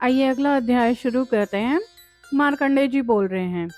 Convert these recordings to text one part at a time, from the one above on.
आइए अगला अध्याय शुरू करते हैं। मार्कंडेय जी बोल रहे हैं,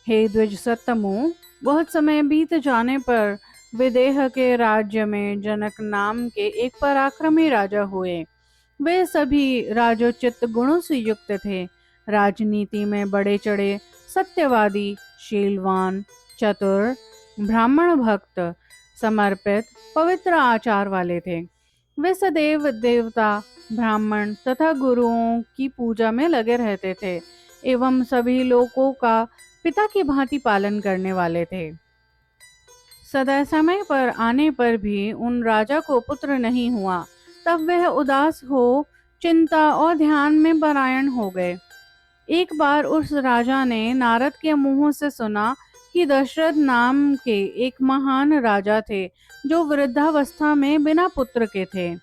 हे द्विज सत्तमु, बहुत समय बीत जाने पर विदेह के राज्य में जनक नाम के एक पराक्रमी राजा हुए। वे सभी राजोचित गुणों से युक्त थे। राजनीति में बड़े चढ़े, सत्यवादी, शीलवान, चतुर, ब्राह्मण भक्त, समर्पित, पवित्र आचार वाले थे। वे सदैव देवता, ब्राह्मण तथा गुरुओं की पूजा में लगे रहते थे एवं सभी लोगों का पिता की भांति पालन करने वाले थे। सदा समय पर आने पर भी उन राजा को पुत्र नहीं हुआ। तब वह उदास हो, चिंता और ध्यान में परायण हो गए। एक बार उस राजा ने नारद के मुंह से सुना कि दशरथ नाम के एक महान राजा थे जो वृद्धावस्था में बिना पुत्र के थे।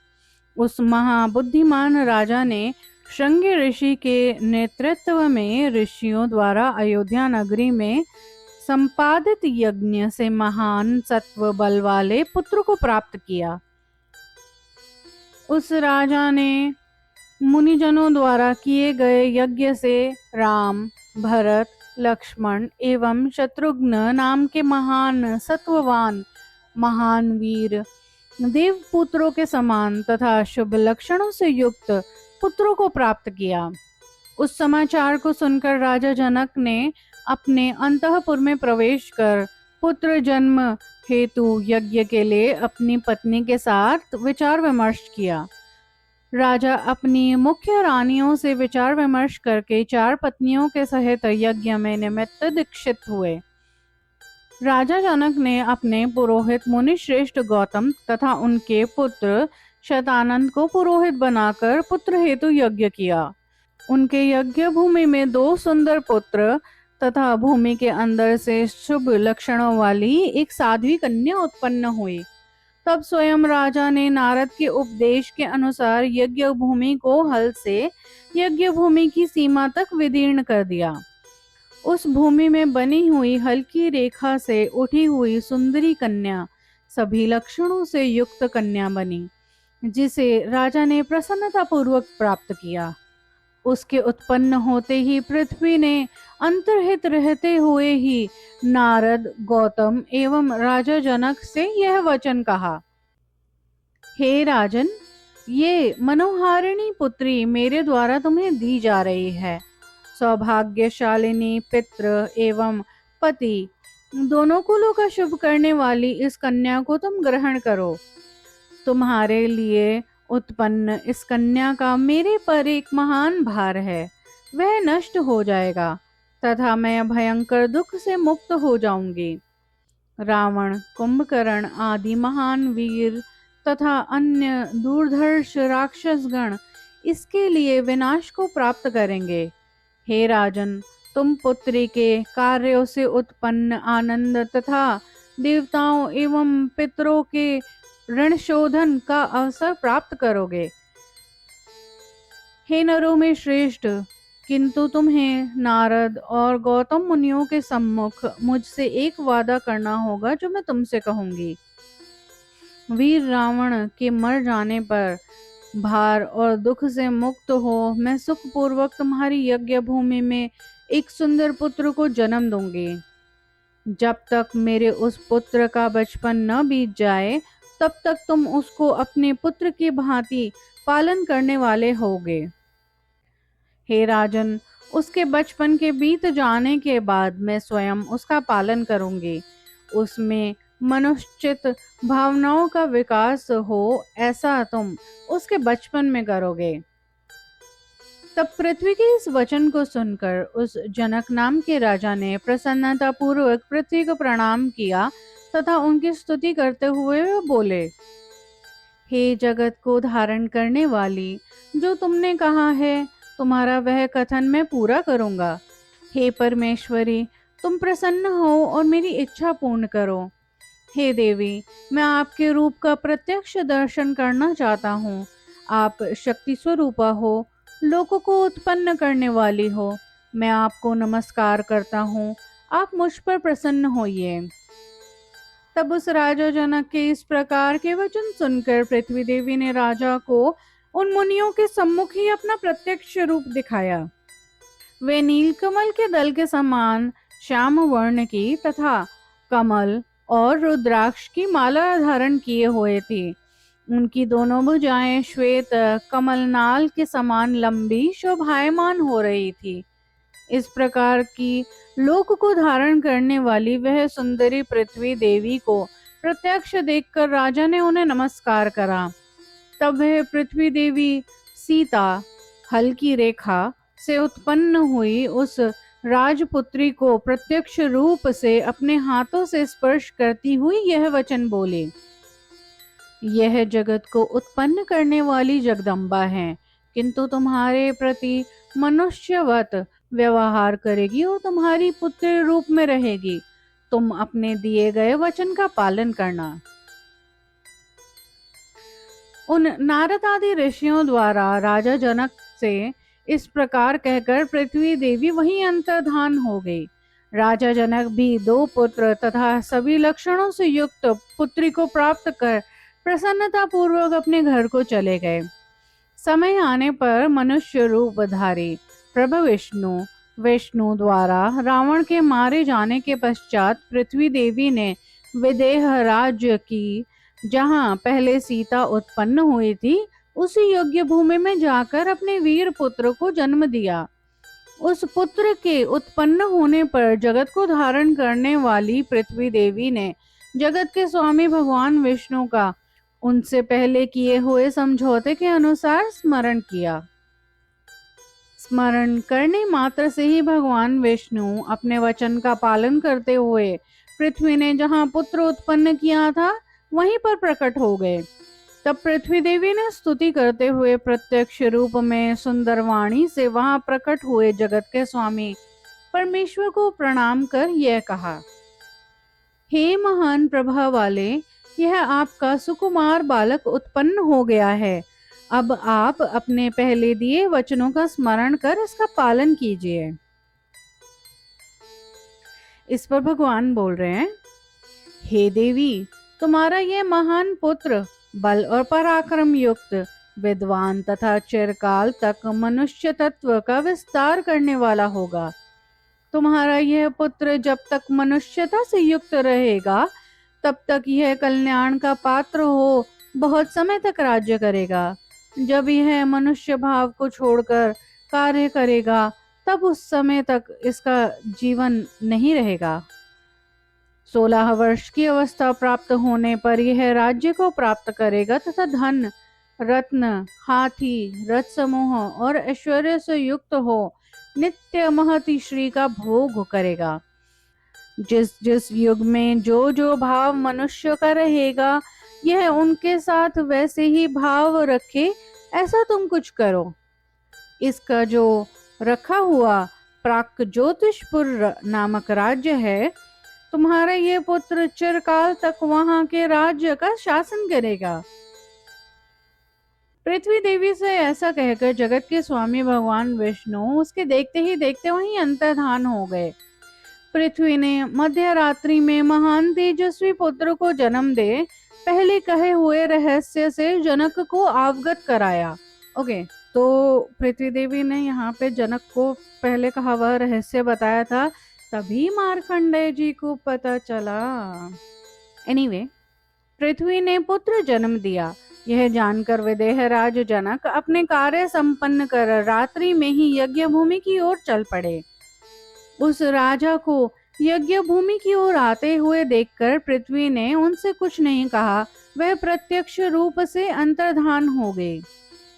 उस महाबुद्धिमान राजा ने श्रृंगी ऋषि के नेतृत्व में ऋषियों द्वारा अयोध्या नगरी में संपादित यज्ञ से महान सत्व बल वाले पुत्र को प्राप्त किया। उस राजा ने मुनिजनों द्वारा किए गए यज्ञ से राम, भरत, लक्ष्मण एवं शत्रुघ्न नाम के महान सत्ववान, महान वीर, देव पुत्रों के समान तथा शुभ लक्षणों से युक्त पुत्रों को प्राप्त किया। उस समाचार को सुनकर राजा जनक ने अपने अंतःपुर में प्रवेश कर पुत्र जन्म हेतु यज्ञ के लिए अपनी पत्नी के साथ विचार विमर्श किया। राजा अपनी मुख्य रानियों से विचार विमर्श करके 4 पत्नियों के सहित यज्ञ में निमित्त दीक्षित हुए। राजा जनक ने अपने पुरोहित मुनि श्रेष्ठ गौतम तथा उनके पुत्र शतानंद को पुरोहित बनाकर पुत्र हेतु यज्ञ किया। उनके यज्ञ भूमि में 2 सुंदर पुत्र तथा भूमि के अंदर से शुभ लक्षणों वाली एक साध्वी कन्या उत्पन्न हुई। तब स्वयं राजा ने नारद के उपदेश के अनुसार यज्ञ भूमि को हल से यज्ञ भूमि की सीमा तक विदीर्ण कर दिया। उस भूमि में बनी हुई हल्की रेखा से उठी हुई सुंदरी कन्या सभी लक्षणों से युक्त कन्या बनी, जिसे राजा ने प्रसन्नता पूर्वक प्राप्त किया। उसके उत्पन्न होते ही पृथ्वी ने अंतर्हित रहते हुए ही नारद, गौतम एवं राजा जनक से यह वचन कहा, हे राजन, ये मनोहारिणी पुत्री मेरे द्वारा तुम्हें दी जा रही है। सौभाग्यशालिनी पितृ एवं पति दोनों कुलों का शुभ करने वाली इस कन्या को तुम ग्रहण करो। तुम्हारे लिए उत्पन्न इस कन्या का मेरे पर एक महान भार है, वह नष्ट हो जाएगा तथा मैं भयंकर दुख से मुक्त हो जाऊंगी। रावण, कुंभकर्ण आदि महान वीर तथा अन्य दूरधर्ष राक्षसगण इसके लिए विनाश को प्राप्त करेंगे। हे राजन, तुम पुत्री के कार्यों से उत्पन्न आनंद तथा देवताओं एवं पितरों के ऋण शोधन का अवसर प्राप्त करोगे। हे नरों में श्रेष्ठ, किंतु तुम्हें नारद और गौतम मुनियों के सम्मुख मुझसे एक वादा करना होगा जो मैं तुमसे कहूंगी। वीर रावण के मर जाने पर भार और दुख से मुक्त हो मैं सुखपूर्वक तुम्हारी यज्ञ भूमि में एक सुंदर पुत्र को जन्म दूंगी। जब तक मेरे उस पुत्र का बचपन न बीत जाए तब तक तुम उसको अपने पुत्र की भांति पालन करने वाले होगे। हे राजन, उसके बचपन के बीत जाने के बाद मैं स्वयं उसका पालन करूंगी। उसमें मनुष्यचित भावनाओं का विकास हो, ऐसा तुम उसके बचपन में करोगे। तब पृथ्वी के इस वचन को सुनकर उस जनक नाम के राजा ने प्रसन्नता पूर्वक पृथ्वी को प्रणाम किया तथा उनकी स्तुति करते हुए बोले, हे जगत को धारण करने वाली, जो तुमने कहा है तुम्हारा वह कथन मैं पूरा करूंगा। हे परमेश्वरी, तुम प्रसन्न हो और मेरी इच्छा पूर्ण करो। हे देवी, मैं आपके रूप का प्रत्यक्ष दर्शन करना चाहता हूँ। आप शक्ति स्वरूपा हो, लोगों को उत्पन्न करने वाली हो। मैं आपको नमस्कार करता हूँ, आप मुझ पर प्रसन्न होइए। तब उस राजा जनक के इस प्रकार के वचन सुनकर पृथ्वी देवी ने राजा को उन मुनियों के सम्मुख ही अपना प्रत्यक्ष रूप दिखाया। वे नीलकमल के दल के समान श्याम वर्ण की तथा कमल और रुद्राक्ष की माला धारण किए हुए थी। उनकी दोनों भुजाएं श्वेत कमलनाल के समान लंबी शोभायमान हो रही थी। इस प्रकार की लोक को धारण करने वाली वह सुंदरी पृथ्वी देवी को प्रत्यक्ष देखकर राजा ने उन्हें नमस्कार करा। तब वह पृथ्वी देवी सीता हल्की रेखा से उत्पन्न हुई उस राजपुत्री को प्रत्यक्ष रूप से अपने हाथों से स्पर्श करती हुई यह वचन बोले, यह जगत को उत्पन्न करने वाली जगदम्बा है, किंतु तुम्हारे प्रति मनुष्यवत व्यवहार करेगी और तुम्हारी पुत्र रूप में रहेगी। तुम अपने दिए गए वचन का पालन करना। उन नारद आदि ऋषियों द्वारा राजा जनक से इस प्रकार कहकर पृथ्वी देवी वहीं अंतर्धान हो गई। राजा जनक भी 2 पुत्र तथा सभी लक्षणों से युक्त पुत्री को प्राप्त कर प्रसन्नता पूर्वक अपने घर को चले गए। समय आने पर मनुष्य रूप धारी प्रभु विष्णु द्वारा रावण के मारे जाने के पश्चात पृथ्वी देवी ने विदेह राज्य की, जहाँ पहले सीता उत्पन्न हुई थी, उसी योग्य भूमि में जाकर अपने वीर पुत्र को जन्म दिया। उस पुत्र के उत्पन्न होने पर जगत को धारण करने वाली पृथ्वी देवी ने जगत के स्वामी भगवान विष्णु का उनसे पहले किए हुए समझौते के अनुसार स्मरण किया। स्मरण करने मात्र से ही भगवान विष्णु अपने वचन का पालन करते हुए पृथ्वी ने जहाँ पुत्र उत्पन्न किया था वहीं पर प्रकट हो गए। तब पृथ्वी देवी ने स्तुति करते हुए प्रत्यक्ष रूप में सुंदर वाणी से वहां प्रकट हुए जगत के स्वामी परमेश्वर को प्रणाम कर यह कहा, हे महान प्रभा वाले, यह आपका सुकुमार बालक उत्पन्न हो गया है। अब आप अपने पहले दिए वचनों का स्मरण कर इसका पालन कीजिए। इस पर भगवान बोल रहे हैं, हे देवी, तुम्हारा यह महान पुत्र बल और पराक्रम युक्त, विद्वान तथा चिरकाल तक मनुष्य तत्व का विस्तार करने वाला होगा। तुम्हारा यह पुत्र जब तक मनुष्यता से युक्त रहेगा तब तक यह कल्याण का पात्र हो बहुत समय तक राज्य करेगा। जब यह मनुष्य भाव को छोड़कर कार्य करेगा तब उस समय तक इसका जीवन नहीं रहेगा। 16 वर्ष की अवस्था प्राप्त होने पर यह राज्य को प्राप्त करेगा तथा धन, रत्न, हाथी, रथ समूह और ऐश्वर्य से युक्त हो नित्य महति श्री का भोग करेगा। जिस जिस युग में जो जो भाव मनुष्य का रहेगा, यह उनके साथ वैसे ही भाव रखे, ऐसा तुम कुछ करो। इसका जो रखा हुआ प्राक ज्योतिषपुर नामक राज्य है, तुम्हारा ये पुत्र चिरकाल तक वहां के राज्य का शासन करेगा। पृथ्वी देवी से ऐसा कहकर जगत के स्वामी भगवान विष्णु उसके देखते ही देखते वहीं अंतर्धान हो गए। पृथ्वी ने मध्य रात्रि में महान तेजस्वी पुत्र को जन्म दे पहले कहे हुए रहस्य से जनक को अवगत कराया। ओके, तो पृथ्वी देवी ने यहाँ पे जनक को पहले कहा वह रहस्य बताया था, तभी मार्कंडेय जी को पता चला। एनीवे, पृथ्वी ने पुत्र जन्म दिया। यह जानकर विदेहराज जनक अपने कार्य संपन्न कर रात्रि में ही यज्ञ भूमि की ओर चल पड़े। उस राजा को यज्ञ भूमि की ओर आते हुए देखकर पृथ्वी ने उनसे कुछ नहीं कहा, वह प्रत्यक्ष रूप से अंतर्धान हो गई।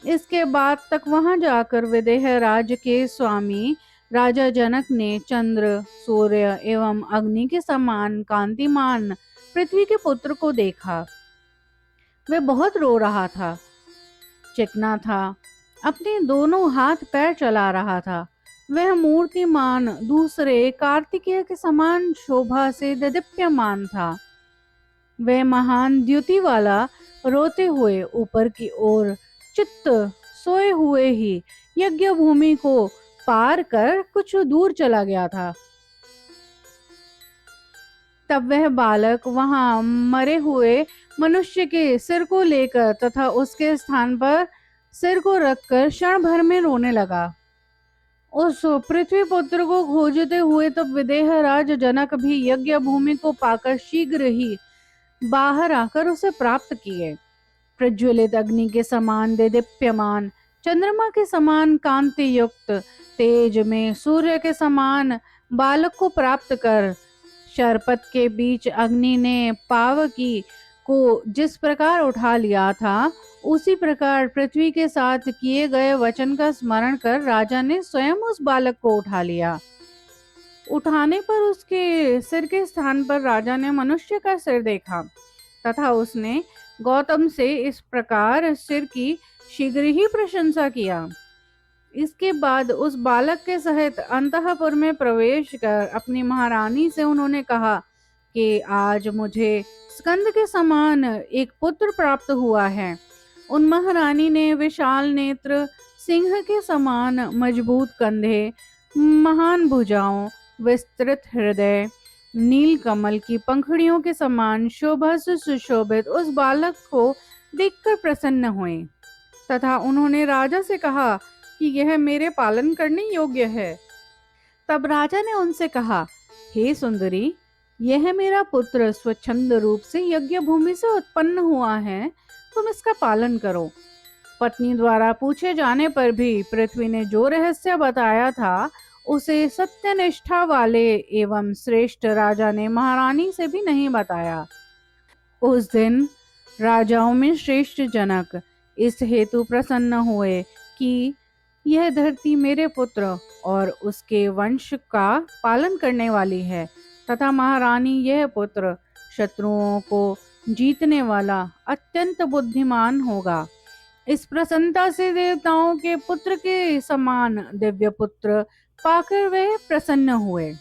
इसके बाद तक वहां जाकर विदेहराज के स्वामी राजा जनक ने चंद्र, सूर्य एवं अग्नि के समान कांतिमान पृथ्वी के पुत्र को देखा। वह बहुत रो रहा था, चिकना था, अपने दोनों हाथ पैर चला रहा था। वह मूर्तिमान दूसरे कार्तिकेय के समान शोभा से दीप्यमान था। वह महान द्युति वाला रोते हुए ऊपर की ओर चित्त सोए हुए ही यज्ञ भूमि को पार कर कुछ दूर चला गया था। तब वह बालक वहां मरे हुए मनुष्य के सिर को लेकर तथा उसके स्थान पर सिर को रखकर क्षण भर में रोने लगा। उस पृथ्वी पुत्र को खोजते हुए तब विदेह राज जनक भी यज्ञ भूमि को पाकर शीघ्र ही बाहर आकर उसे प्राप्त किए। प्रज्वलित अग्नि के समान देदीप्यमान, चंद्रमा के समान कांति युक्त, तेज में सूर्य के समान बालक को प्राप्त कर शरपत के बीच अग्नि ने पावकी को जिस प्रकार उठा लिया था, उसी प्रकार पृथ्वी के साथ किए गए वचन का स्मरण कर राजा ने स्वयं उस बालक को उठा लिया। उठाने पर उसके सिर के स्थान पर राजा ने मनुष्य का सिर देखा तथा उसने गौतम से इस प्रकार सिर की शीघ्र ही प्रशंसा किया। इसके बाद उस बालक के सहित अंतःपुर में प्रवेश कर अपनी महारानी से उन्होंने कहा कि आज मुझे स्कंद के समान एक पुत्र प्राप्त हुआ है। उन महारानी ने विशाल नेत्र, सिंह के समान मजबूत कंधे, महान भुजाओं, विस्तृत हृदय, नील कमल की पंखुड़ियों के समान शोभा से सुशोभित उस बालक को देखकर प्रसन्न हुए तथा उन्होंने राजा से कहा कि यह मेरे पालन करने योग्य है। तब राजा ने उनसे कहा, हे सुंदरी, यह मेरा पुत्र स्वच्छंद रूप से यज्ञ भूमि से उत्पन्न हुआ है, तुम इसका पालन करो। पत्नी द्वारा पूछे जाने पर भी पृथ्वी ने जो रहस्य बताया था उसे सत्यनिष्ठा वाले एवं श्रेष्ठ राजा ने महारानी से भी नहीं बताया। उस दिन राजाओं में श्रेष्ठ जनक इस हेतु प्रसन्न हुए कि यह धरती मेरे पुत्र और उसके वंश का पालन करने वाली है तथा महारानी यह पुत्र शत्रुओं को जीतने वाला अत्यंत बुद्धिमान होगा। इस प्रसन्नता से देवताओं के पुत्र के समान दिव्य पुत्र पाकर वे प्रसन्न हुए।